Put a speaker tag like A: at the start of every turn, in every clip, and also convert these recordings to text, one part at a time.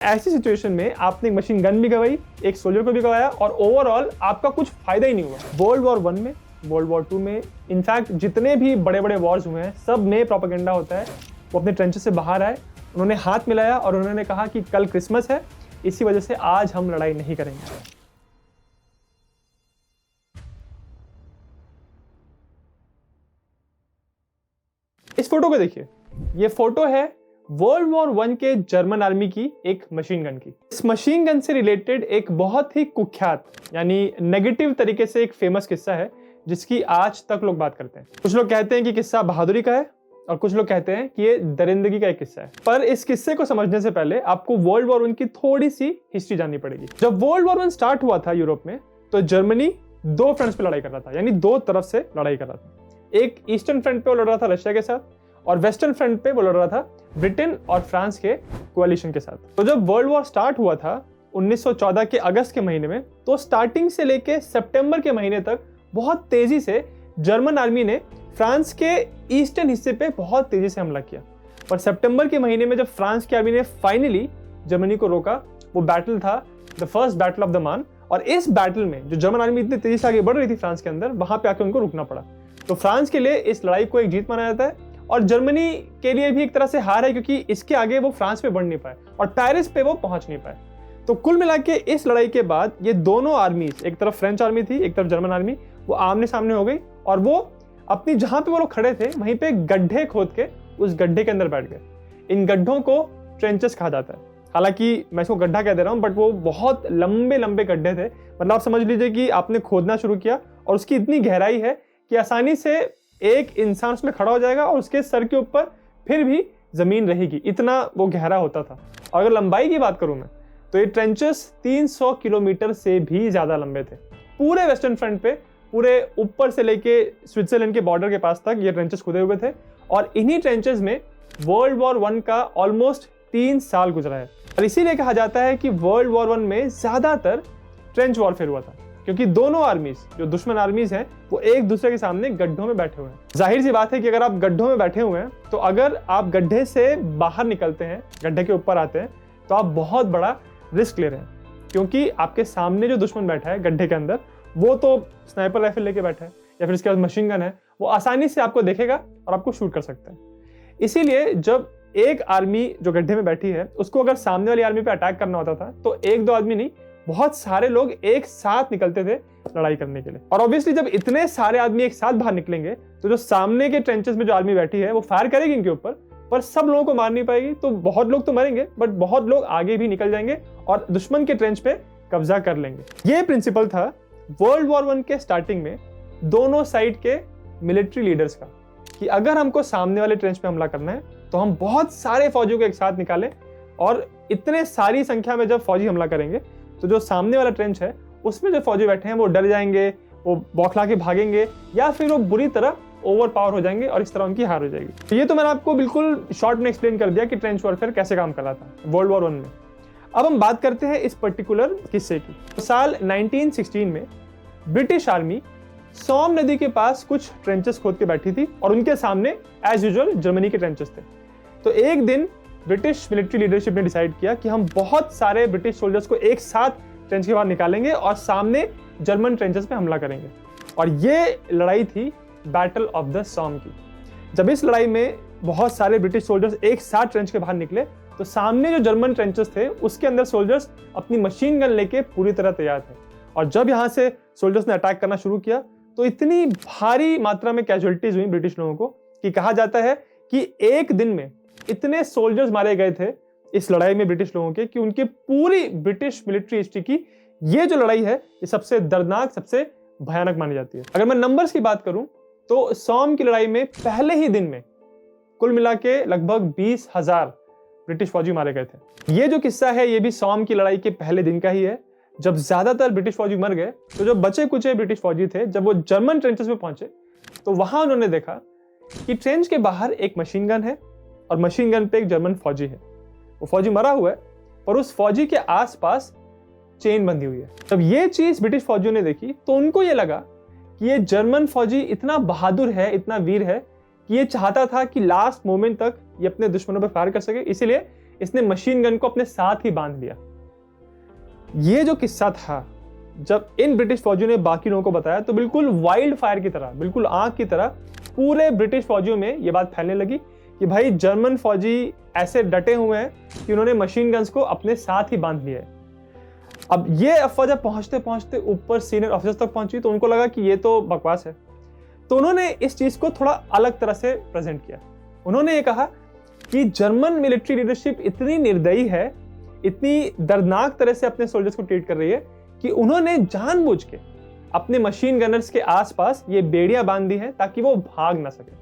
A: ऐसी सिचुएशन में आपने एक मशीन गन भी गवाई, एक सोल्जर को भी गवाया और ओवरऑल आपका कुछ फायदा ही नहीं हुआ। वर्ल्ड वॉर 1 में, वर्ल्ड वॉर 2 में, इनफैक्ट जितने भी बड़े बड़े वॉर्स हुए हैं सब में प्रोपेगेंडा होता है। वो अपने ट्रेंचेस से बाहर आए, उन्होंने हाथ मिलाया और उन्होंने कहा कि कल क्रिसमस है, इसी वजह से आज हम लड़ाई नहीं करेंगे। इस फोटो को देखिए, ये फोटो है वर्ल्ड वॉर 1 के जर्मन आर्मी की एक मशीन गन की। इस मशीन गन से रिलेटेड एक बहुत ही कुख्यात यानी नेगेटिव तरीके से एक फेमस किस्सा है जिसकी आज तक लोग बात करते हैं। कुछ लोग कहते हैं कि किस्सा बहादुरी का है और कुछ लोग कहते हैं कि ये दरिंदगी का एक किस्सा है। पर इस किस्से को समझने से पहले आपको वर्ल्ड वॉर 1 की थोड़ी सी हिस्ट्री जाननी पड़ेगी। जब वर्ल्ड वॉर 1 स्टार्ट हुआ था यूरोप में, तो जर्मनी दो फ्रंट्स पे लड़ाई कर रहा था, यानी दो तरफ से लड़ाई कर रहा था। एक ईस्टर्न फ्रंट पे वो लड़ रहा था रशिया के साथ और वेस्टर्न फ्रंट पे वो लड़ रहा था ब्रिटेन और फ्रांस के कोalition के साथ। तो जब वर्ल्ड वॉर स्टार्ट हुआ था 1914 के अगस्त के महीने में, तो स्टार्टिंग से लेके सितंबर के महीने तक बहुत तेजी से जर्मन आर्मी ने फ्रांस के ईस्टर्न हिस्से पे बहुत तेजी से हमला किया। पर सितंबर के महीने में जब फ्रांस की आर्मी ने फाइनली जर्मनी को रोका, वो बैटल था the first battle of the मान। और इस बैटल में जो जर्मन आर्मी इतनी तेजी से आगे बढ़ रही थी फ्रांस के अंदर, वहां पे आके उनको रुकना पड़ा। तो फ्रांस के लिए इस लड़ाई को एक जीत माना जाता है और जर्मनी के लिए भी एक तरह से हार है, क्योंकि इसके आगे वो फ्रांस पे बढ़ नहीं पाए और पेरिस पे वो पहुंच नहीं पाए। तो कुल मिला के इस लड़ाई के बाद ये दोनों आर्मीज, एक तरफ फ्रेंच आर्मी थी, एक तरफ जर्मन आर्मी, वो आमने सामने हो गई और वो अपनी जहां पे वो लोग खड़े थे वहीं पे गड्ढे खोद के उस गड्ढे के अंदर बैठ गए। इन गड्ढों को ट्रेंचेस कहा जाता है। हालांकि मैं इसको गड्ढा कह दे रहा हूँ, बट वो बहुत लंबे लंबे गड्ढे थे। मतलब आप समझ लीजिए कि आपने खोदना शुरू किया और उसकी इतनी गहराई है कि आसानी से एक इंसान उसमें खड़ा हो जाएगा और उसके सर के ऊपर फिर भी जमीन रहेगी, इतना वो गहरा होता था। और अगर लंबाई की बात करूं मैं, तो ये ट्रेंचेस 300 किलोमीटर से भी ज्यादा लंबे थे। पूरे वेस्टर्न फ्रंट पे, पूरे ऊपर से लेके स्विट्जरलैंड के बॉर्डर के पास तक ये ट्रेंचेस खुदे हुए थे। और इन्हीं ट्रेंचेस में वर्ल्ड वॉर 1 का ऑलमोस्ट 3 साल गुजरा है। और इसीलिए कहा जाता है कि वर्ल्ड वॉर 1 में ज्यादातर ट्रेंच वॉरफेयर हुआ था, क्योंकि दोनों आर्मीज, जो दुश्मन आर्मीज हैं, वो एक दूसरे के सामने गड्ढों में बैठे हुए हैं। जाहिर सी बात है कि अगर आप गड्ढों में बैठे हुए हैं, तो अगर आप गड्ढे से बाहर निकलते हैं, गड्ढे के ऊपर आते हैं, तो आप बहुत बड़ा रिस्क ले रहे हैं, क्योंकि आपके सामने जो दुश्मन बैठा है गड्ढे के अंदर, वो तो स्नाइपर राइफल लेके बैठा है या फिर इसके पास मशीन गन है, वो आसानी से आपको देखेगा और आपको शूट कर सकता है। इसीलिए जब एक आर्मी जो गड्ढे में बैठी है, उसको अगर सामने वाली आर्मी पे अटैक करना होता था, तो एक दो आदमी नहीं, बहुत सारे लोग एक साथ निकलते थे लड़ाई करने के लिए। और ऑब्वियसली जब इतने सारे आदमी एक साथ बाहर निकलेंगे, तो जो सामने के ट्रेंचेस में जो आर्मी बैठी है वो फायर करेगी इनके ऊपर, पर सब लोगों को मार नहीं पाएगी। तो बहुत लोग तो मरेंगे, बट बहुत लोग आगे भी निकल जाएंगे और दुश्मन के ट्रेंच पे कब्जा कर लेंगे। ये प्रिंसिपल था वर्ल्ड वॉर 1 के स्टार्टिंग में दोनों साइड के मिलिट्री लीडर्स का, कि अगर हमको सामने वाले ट्रेंच पे हमला करना है तो हम बहुत सारे फौजियों को एक साथ निकालें, और इतने सारी संख्या में जब फौजी हमला करेंगे तो जो सामने वाला ट्रेंच है उसमें जो फौजी बैठे हैं वो डर जाएंगे, वो बौखला के भागेंगे, या फिर वो बुरी तरह ओवर पावर हो जाएंगे और इस तरह उनकी हार हो जाएगी। तो ये तो मैंने आपको बिल्कुल शॉर्ट में एक्सप्लेन कर दिया कि ट्रेंच वॉरफेयर कैसे काम कर रहा था वर्ल्ड वॉर 1 में। अब हम बात करते हैं इस पर्टिकुलर किस्से की। तो साल 1916 में ब्रिटिश आर्मी सोम नदी के पास कुछ ट्रेंचेस खोद के बैठी थी और उनके सामने एज यूजुअल जर्मनी के ट्रेंचेस थे। तो एक दिन ब्रिटिश मिलिट्री लीडरशिप ने डिसाइड किया कि हम बहुत सारे ब्रिटिश सोल्जर्स को एक साथ ट्रेंच के बाहर निकालेंगे और सामने जर्मन ट्रेंचेस पे हमला करेंगे। और ये लड़ाई थी बैटल ऑफ द सोम की। जब इस लड़ाई में बहुत सारे ब्रिटिश सोल्जर्स एक साथ ट्रेंच के बाहर निकले, तो सामने जो जर्मन ट्रेंचेस थे उसके अंदर सोल्जर्स अपनी मशीन गन लेके पूरी तरह तैयार थे। और जब यहाँ से सोल्जर्स ने अटैक करना शुरू किया, तो इतनी भारी मात्रा में कैजुअलिटीज हुई ब्रिटिश लोगों को कि कहा जाता है कि एक दिन में इतने सोल्जर्स मारे गए थे इस लड़ाई में ब्रिटिश लोगों के, कि उनकी पूरी ब्रिटिश मिलिट्री हिस्ट्री की ये जो लड़ाई है, ये सबसे दर्दनाक, सबसे भयानक मानी जाती है। अगर मैं नंबर्स की बात करूं, तो सोम की लड़ाई में पहले ही दिन में कुल मिला के लगभग 20,000 ब्रिटिश फौजी मारे गए थे। ये जो किस्सा है, ये भी सोम की लड़ाई के पहले दिन का ही है। जब ज्यादातर ब्रिटिश फौजी मर गए, तो जो बचे कुचे ब्रिटिश फौजी थे, जब वो जर्मन ट्रेंचेस में पहुंचे, तो वहां उन्होंने देखा कि ट्रेंच के बाहर एक मशीन गन है और मशीन गन पे एक जर्मन फौजी है। वो फौजी मरा हुआ है, पर उस फौजी के आसपास चेन बंधी हुई है। जब ये चीज ब्रिटिश फौजियों ने देखी, तो उनको ये लगा कि ये जर्मन फौजी इतना बहादुर है, इतना वीर है, कि ये चाहता था कि लास्ट मोमेंट तक ये अपने दुश्मनों पर फायर कर सके। इसीलिए इसने मशीन गन को अपने साथ ही बांध लिया। ये जो किस्सा था, जब इन ब्रिटिश फौजियों ने बाकी लोगों को बताया तो बिल्कुल वाइल्ड फायर की तरह, बिल्कुल आग की तरह पूरे ब्रिटिश फौजियों में ये बात फैलने लगी कि भाई जर्मन फौजी ऐसे डटे हुए हैं कि उन्होंने मशीन गन्स को अपने साथ ही बांध लिया है। अब ये अफवाह जब पहुंचते पहुंचते ऊपर सीनियर ऑफिसर्स तक पहुंची तो उनको लगा कि ये तो बकवास है। तो उन्होंने इस चीज को थोड़ा अलग तरह से प्रेजेंट किया। उन्होंने ये कहा कि जर्मन मिलिट्री लीडरशिप इतनी निर्दयी है, इतनी दर्दनाक तरह से अपने सोल्जर्स को ट्रीट कर रही है कि उन्होंने जानबूझ के अपने मशीन गनर्स के आसपास ये बेड़ियां बांध दी हैं ताकि वो भाग ना सके।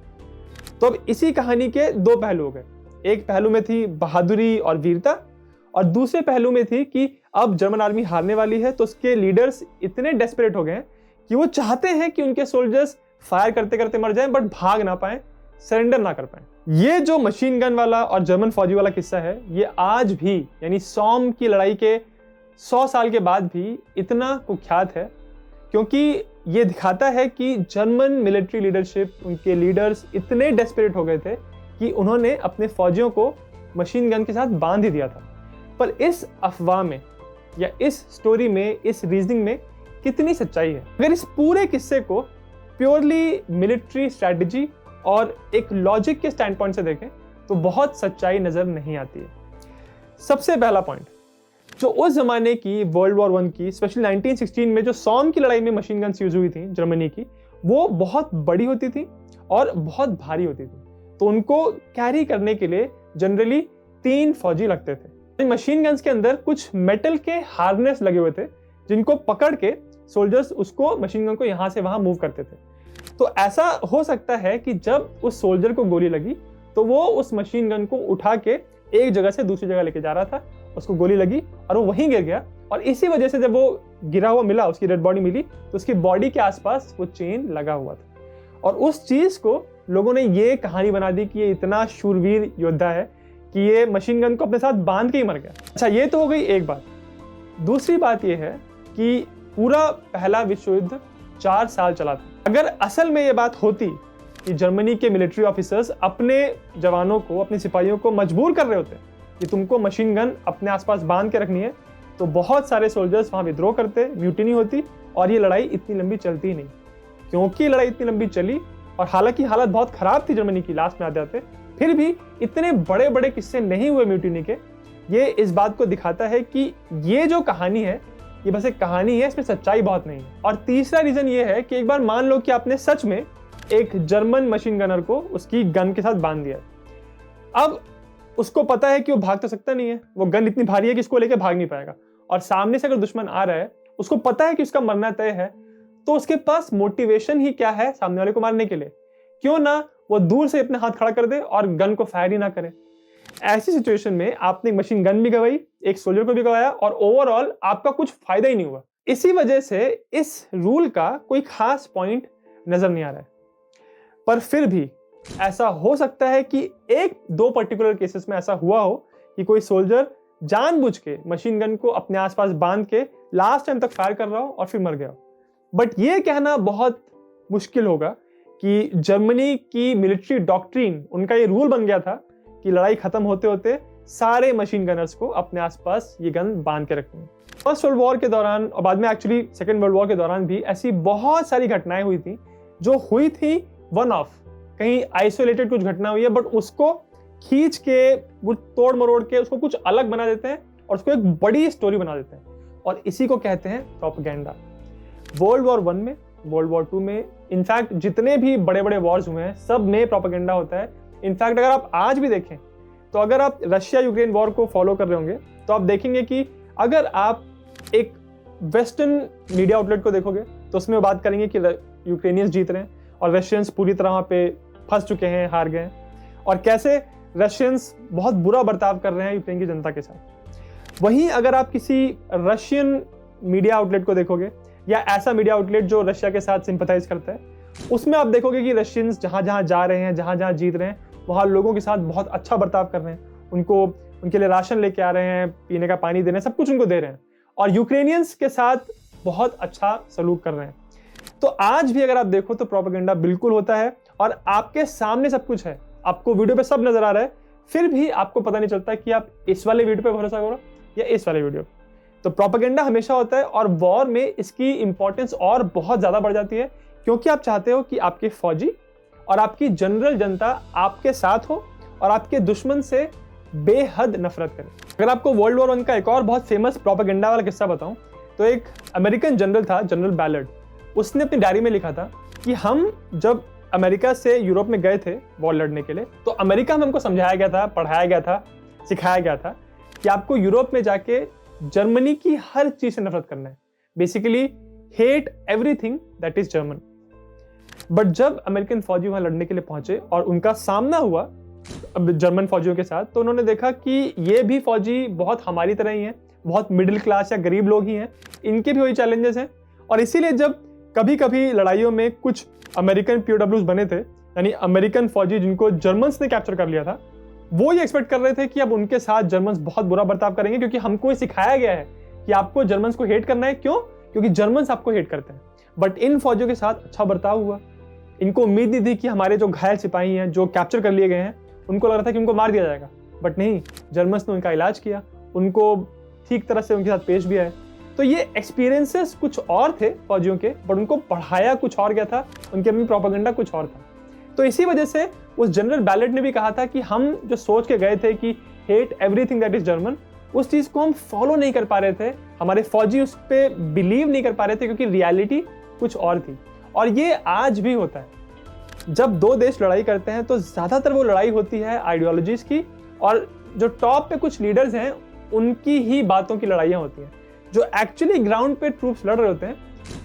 A: तो अब इसी कहानी के दो पहलू हो गए। एक पहलू में थी बहादुरी और वीरता, और दूसरे पहलू में थी कि अब जर्मन आर्मी हारने वाली है तो उसके लीडर्स इतने डेस्परेट हो गए हैं कि वो चाहते हैं कि उनके सोल्जर्स फायर करते करते मर जाएं बट भाग ना पाएं, सरेंडर ना कर पाएं। ये जो मशीन गन वाला और जर्मन फौजी वाला किस्सा है, ये आज भी यानी सॉम की लड़ाई के 100 साल के बाद भी इतना कुख्यात है क्योंकि ये दिखाता है कि जर्मन मिलिट्री लीडरशिप, उनके लीडर्स इतने डेस्परेट हो गए थे कि उन्होंने अपने फौजियों को मशीन गन के साथ बांध ही दिया था। पर इस अफवाह में या इस स्टोरी में, इस रीजनिंग में कितनी सच्चाई है? अगर इस पूरे किस्से को प्योरली मिलिट्री स्ट्रैटेजी और एक लॉजिक के स्टैंड पॉइंट से देखें तो बहुत सच्चाई नजर नहीं आती है। सबसे पहला पॉइंट, जो उस जमाने की वर्ल्ड वॉर 1 की, स्पेशली 1916 में जो सॉम की लड़ाई में मशीन गन्स यूज हुई थी जर्मनी की, वो बहुत बड़ी होती थी और बहुत भारी होती थी। तो उनको कैरी करने के लिए जनरली 3 फौजी लगते थे। मशीन गन्स के अंदर कुछ मेटल के हार्नेस लगे हुए थे जिनको पकड़ के सोल्जर्स उसको, मशीन गन को यहां से वहां मूव करते थे। तो ऐसा हो सकता है कि जब उस सोल्जर को गोली लगी तो वो उस मशीन गन को उठा के एक जगह से दूसरी जगह लेके जा रहा था, उसको गोली लगी और वो वहीं गिर गया, और इसी वजह से जब वो गिरा हुआ मिला, उसकी डेड बॉडी मिली, तो उसकी बॉडी के आसपास वो चेन लगा हुआ था। और उस चीज को लोगों ने ये कहानी बना दी कि ये इतना शूरवीर योद्धा है कि ये मशीन गन को अपने साथ बांध के ही मर गया। अच्छा, ये तो हो गई एक बात। दूसरी बात ये है कि पूरा पहला विश्व युद्ध 4 साल चला था। अगर असल में ये बात होती कि जर्मनी के मिलिट्री ऑफिसर्स अपने जवानों को, अपने सिपाहियों को मजबूर कर रहे होते कि तुमको मशीन गन अपने आसपास बांध के रखनी है, तो बहुत सारे सोल्जर्स वहां विद्रोह करते, म्यूटिनी होती और ये लड़ाई इतनी लंबी चलती ही नहीं। क्योंकि लड़ाई इतनी लंबी चली और हालांकि हालत बहुत खराब थी जर्मनी की, लास्ट में आ जाते, फिर भी इतने बड़े बड़े किस्से नहीं हुए म्यूटिनी के। ये इस बात को दिखाता है कि ये जो कहानी है ये बस एक कहानी है, इसमें सच्चाई बहुत नहीं है। और तीसरा रीजन ये है कि एक बार मान लो कि आपने सच में एक जर्मन मशीन गनर को उसकी गन के साथ बांध दिया। अब उसको पता है कि वो भाग तो सकता नहीं है, वो गन इतनी भारी है कि इसको लेके भाग नहीं पाएगा, और सामने से अगर दुश्मन आ रहा है, उसको पता है कि उसका मरना तय है, तो उसके पास मोटिवेशन ही क्या है सामने वाले को मारने के लिए? क्यों ना वो दूर से अपने हाथ खड़ा कर दे और गन को फायर ही ना करे। ऐसी सिचुएशन में आपने मशीन गन भी गवाई, एक सोल्जर को भी गवाया, और ओवरऑल आपका कुछ फायदा ही नहीं हुआ। इसी वजह से इस रूल का कोई खास पॉइंट नजर नहीं आ रहा है। पर फिर भी ऐसा हो सकता है कि 1-2 पर्टिकुलर केसेस में ऐसा हुआ हो कि कोई सोल्जर जानबूझ के मशीन गन को अपने आसपास बांध के लास्ट टाइम तक फायर कर रहा हो और फिर मर गया हो। बट ये कहना बहुत मुश्किल होगा कि जर्मनी की मिलिट्री डॉक्ट्रिन, उनका ये रूल बन गया था कि लड़ाई खत्म होते होते सारे मशीन गनर्स को अपने आसपास ये गन बांध के रखनी है। फर्स्ट वर्ल्ड वॉर के दौरान और बाद में एक्चुअली सेकेंड वर्ल्ड वॉर के दौरान भी ऐसी बहुत सारी घटनाएं हुई थी जो हुई थी वन ऑफ, कहीं आइसोलेटेड कुछ घटना हुई है, बट उसको खींच के, वो तोड़ मरोड़ के उसको कुछ अलग बना देते हैं और उसको एक बड़ी स्टोरी बना देते हैं, और इसी को कहते हैं प्रोपेगेंडा। वर्ल्ड वॉर 1 में, वर्ल्ड वॉर 2 में, इनफैक्ट जितने भी बड़े बड़े वॉर्स हुए हैं सब में प्रोपेगेंडा होता है। इनफैक्ट अगर आप आज भी देखें तो अगर आप रशिया यूक्रेन वॉर को फॉलो कर रहे होंगे तो आप देखेंगे कि अगर आप एक वेस्टर्न मीडिया आउटलेट को देखोगे तो उसमें बात करेंगे कि यूक्रेनियंस जीत रहे हैं और रशियंस पूरी तरह वहाँ पे फंस चुके हैं, हार गए हैं, और कैसे रशियंस बहुत बुरा बर्ताव कर रहे हैं यूक्रेन की जनता के साथ। वहीं अगर आप किसी रशियन मीडिया आउटलेट को देखोगे या ऐसा मीडिया आउटलेट जो रशिया के साथ सिंपथाइज करता है, उसमें आप देखोगे कि रशियंस जहाँ जहाँ जा रहे हैं, जहाँ जहाँ जीत रहे हैं, वहाँ लोगों के साथ बहुत अच्छा बर्ताव कर रहे हैं, उनको, उनके लिए राशन लेके आ रहे हैं, पीने का पानी दे रहे हैं, सब कुछ उनको दे रहे हैं, और यूक्रेनियंस के साथ बहुत अच्छा सलूक कर रहे हैं। तो आज भी अगर आप देखो तो प्रोपेगेंडा बिल्कुल होता है और आपके सामने सब कुछ है, आपको वीडियो पे सब नजर आ रहा है, फिर भी आपको पता नहीं चलता कि आप इस वाले वीडियो पे भरोसा करो या इस वाले वीडियो। तो प्रोपेगेंडा हमेशा होता है, और वॉर में इसकी इंपॉर्टेंस और बहुत ज़्यादा बढ़ जाती है, क्योंकि आप चाहते हो कि आपके फौजी और आपकी जनरल जनता आपके साथ हो और आपके दुश्मन से बेहद नफरत करें। अगर आपको वर्ल्ड वॉर 1 का एक और बहुत फेमस प्रोपेगेंडा वाला किस्सा बताऊं, तो एक अमेरिकन जनरल था, जनरल बैलर्ड। उसने अपनी डायरी में लिखा था कि हम जब अमेरिका से यूरोप में गए थे वॉर लड़ने के लिए, तो अमेरिका में हमको समझाया गया था, पढ़ाया गया था, सिखाया गया था कि आपको यूरोप में जाके जर्मनी की हर चीज से नफरत करना है, basically hate everything that is German. But जब अमेरिकन फौजी वहां लड़ने के लिए पहुंचे और उनका सामना हुआ जर्मन फौजियों के साथ, तो उन्होंने देखा कि ये भी फौजी बहुत हमारी तरह ही हैं, बहुत मिडिल क्लास या गरीब लोग ही हैं, इनके भी वही चैलेंजेस हैं। और इसीलिए जब कभी कभी लड़ाइयों में कुछ अमेरिकन POWs बने थे, यानी अमेरिकन फौजी जिनको जर्मन्स ने कैप्चर कर लिया था, वो ये एक्सपेक्ट कर रहे थे कि अब उनके साथ जर्मन्स बहुत बुरा बर्ताव करेंगे, क्योंकि हमको सिखाया गया है कि आपको जर्मन्स को हेट करना है। क्यों? क्योंकि जर्मन्स आपको हेट करते हैं। बट इन फौजियों के साथ अच्छा बर्ताव हुआ। इनको उम्मीद नहीं थी कि हमारे जो घायल सिपाही हैं, जो कैप्चर कर लिए गए हैं, उनको लग रहा था कि उनको मार दिया जाएगा, बट नहीं, जर्मन्स ने उनका इलाज किया, उनको ठीक तरह से उनके साथ पेश भी आए। तो ये एक्सपीरियंसेस कुछ और थे फौजियों के, बट उनको पढ़ाया कुछ और गया था, उनके अपनी प्रोपेगेंडा कुछ और था। तो इसी वजह से उस जनरल बैलेट ने भी कहा था कि हम जो सोच के गए थे कि hate everything that is German, उस चीज को हम फॉलो नहीं कर पा रहे थे, हमारे फौजी उस पर बिलीव नहीं कर पा रहे थे, क्योंकि रियलिटी कुछ और थी। और ये आज भी होता है। जब दो देश लड़ाई करते हैं तो ज्यादातर वो लड़ाई होती है आइडियोलॉजीज की, और जो टॉप पे कुछ लीडर्स हैं उनकी ही बातों की लड़ाइयाँ होती हैं। जो एक्चुअली ग्राउंड पे ट्रूप्स लड़ रहे होते हैं,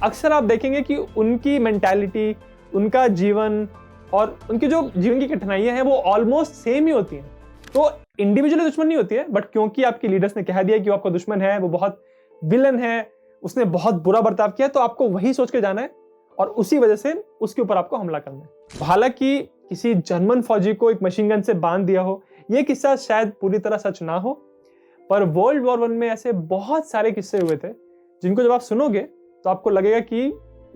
A: अक्सर आप देखेंगे कि उनकी मेंटालिटी, उनका जीवन और उनकी जो जीवन की कठिनाइयां हैं वो ऑलमोस्ट सेम ही होती हैं। तो इंडिविजुअली दुश्मन नहीं होती है, बट क्योंकि आपकी लीडर्स ने कह दिया कि वो आपका दुश्मन है, वो बहुत विलन है, उसने बहुत बुरा बर्ताव किया, तो आपको वही सोच के जाना है और उसी वजह से उसके ऊपर आपको हमला करना है। हालांकि किसी जर्मन फौजी को एक मशीन गन से बांध दिया हो, यह किस्सा शायद पूरी तरह सच ना हो, पर वर्ल्ड वॉर 1 में ऐसे बहुत सारे किस्से हुए थे जिनको जब आप सुनोगे तो आपको लगेगा कि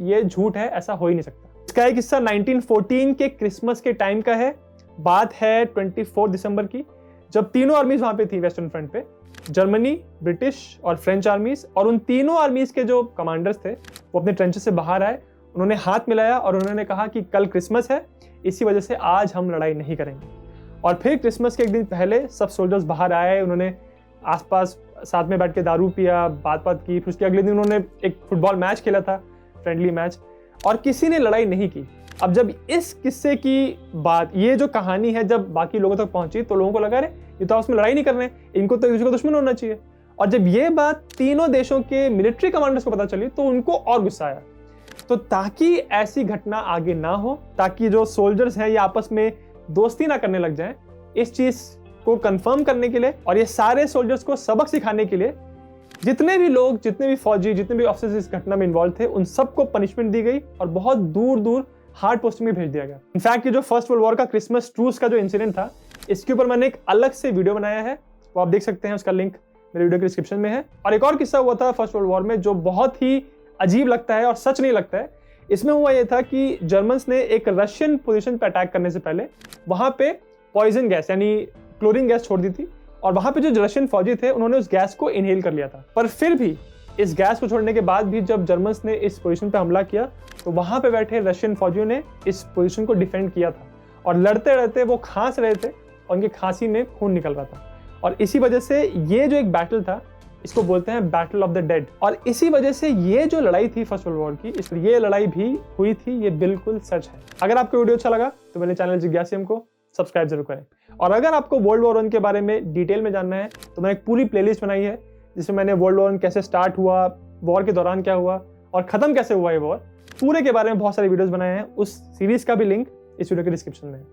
A: ये झूठ है, ऐसा हो ही नहीं सकता। इसका एक किस्सा 1914 के क्रिसमस के टाइम का है। बात है 24 दिसंबर की, जब तीनों आर्मीज वहां पे थी वेस्टर्न फ्रंट पे, जर्मनी, ब्रिटिश और फ्रेंच आर्मीज। और उन तीनों आर्मीज के जो कमांडर्स थे वो अपने ट्रेंचेस से बाहर आए, उन्होंने हाथ मिलाया और उन्होंने कहा कि कल क्रिसमस है, इसी वजह से आज हम लड़ाई नहीं करेंगे। और फिर क्रिसमस के एक दिन पहले सब सोल्जर्स बाहर आए, उन्होंने आसपास साथ में बैठ के दारू पिया, बात की। फिर उसके अगले दिन उन्होंने एक फुटबॉल मैच खेला था, फ्रेंडली मैच, और किसी ने लड़ाई नहीं की। अब जब इस किस्से की बात, ये जो कहानी है, जब बाकी लोगों तक पहुंची तो लोगों को लगा अरे ये तो आपस में लड़ाई नहीं कर रहे, इनको तो एक दूसरे का दुश्मन होना चाहिए। और जब ये बात तीनों देशों के मिलिट्री कमांडर्स को पता चली तो उनको और गुस्सा आया। तो ताकि ऐसी घटना आगे ना हो, ताकि जो सोल्जर्स हैं ये आपस में दोस्ती ना करने लग जाएं, इस चीज को कंफर्म करने के लिए और ये सारे सोल्जर्स को सबक सिखाने के लिए जितने भी लोग, जितने भी फौजी, जितने भी ऑफिसर्स इस घटना में इन्वॉल्व थे, उन सबको पनिशमेंट दी गई और बहुत दूर दूर हार्ड पोस्टिंग में भेज दिया गया। इनफैक्ट ये जो फर्स्ट वर्ल्ड वॉर का क्रिसमस ट्रूस का जो इंसिडेंट था, इसके ऊपर मैंने एक अलग से वीडियो बनाया है, वो आप देख सकते हैं, उसका लिंक मेरे वीडियो के डिस्क्रिप्शन में है। और एक और किस्सा हुआ था फर्स्ट वर्ल्ड वॉर में जो बहुत ही अजीब लगता है और सच नहीं लगता है। इसमें हुआ यह था कि जर्मन्स ने एक रशियन पोजीशन पे अटैक करने से पहले वहां पे पॉइजन गैस यानी क्लोरीन गैस छोड़ दी थी, और वहां पे जो रशियन फौजी थे उन्होंने उस गैस को इनहेल कर लिया था। पर फिर भी इस गैस को छोड़ने के बाद भी जब जर्मन्स ने इस पोजीशन पे हमला किया तो वहां पे बैठे रशियन फौजियों ने इस पोजीशन को डिफेंड किया था, और लड़ते लड़ते वो खांस रहे थे और उनकी खांसी में खून निकल रहा था। और इसी वजह से ये जो एक बैटल था, इसको बोलते हैं बैटल ऑफ द डेड। और इसी वजह से ये जो लड़ाई थी फर्स्ट वर्ल्ड वॉर की, इसलिए ये लड़ाई भी हुई थी, ये बिल्कुल सच है। अगर आपको वीडियो अच्छा लगा तो मेरे चैनल जिज्ञासियम को सब्सक्राइब जरूर करें। और अगर आपको वर्ल्ड वॉर 1 के बारे में डिटेल में जानना है तो मैंने एक पूरी प्लेलिस्ट बनाई है जिसमें मैंने वर्ल्ड वॉर 1 कैसे स्टार्ट हुआ, वॉर के दौरान क्या हुआ और खत्म कैसे हुआ ये वॉर, पूरे के बारे में बहुत सारे वीडियोस बनाए हैं। उस सीरीज का भी लिंक इस वीडियो के डिस्क्रिप्शन में है।